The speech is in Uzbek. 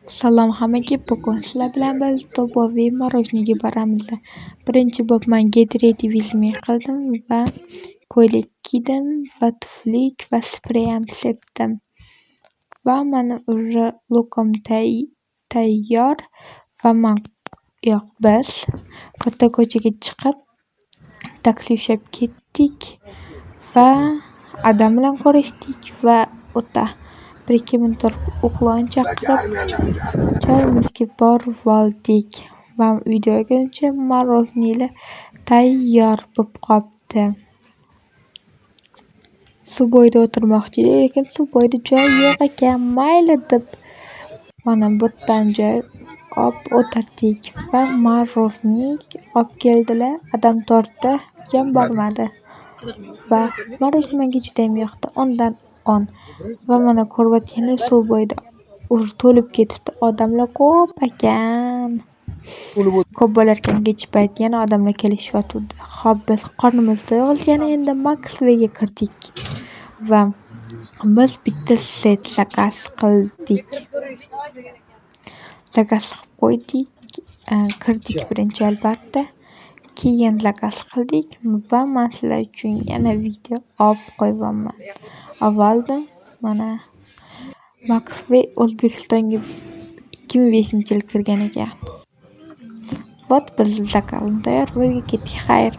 Salom hammaga, bugun sizlar bilan biz to'polon marojniga boramiz. Birinchi bo'lib men get ready with me qildim va ko'ylak kiydim va tuflik va sprey ham sepdim. Va mana уже lookim tayyor va biz katta ko'chaga chiqib taksi ushlab ketdik va Adam bilan ko'rishdik va o'ta 1-2 minut uxlon chaqirib joyimizga borib oldik va videogacha marojnilar tayyor bo'lib qolibdi. Suv bo'yida o'tirmoqchi edik, lekin suv bo'yida joy yo'q ekan. Mayli deb mana bu yerdan joy olib o'tirdik va marojni olib keldilar. Adam tortdi, ham bormadi. Va marojni menga juda ham yoqdi. 10 dan 10. Va mana ko'rayotganingiz suv bo'yida to'lib ketibdi. Odamlar ko'p ekan. Ko'p bo'larkan kech payt yana odamlar kelishyotdi. Xo'p, biz qornimiz to'yg'izgan endi Maxway'ga kirdik va biz bitta set zakaz qildik. Zakaz qilib qo'ydik, kirdik birinchi albatta. Keyin zakaz qildik va men sizlar uchun yana video olib qo'yaman. Avvaldan mana Maxway O'zbekistonga 2005-yil kirgan ekan. Вот biz zakazimiz tayyor va uyga ketdik. Xayr.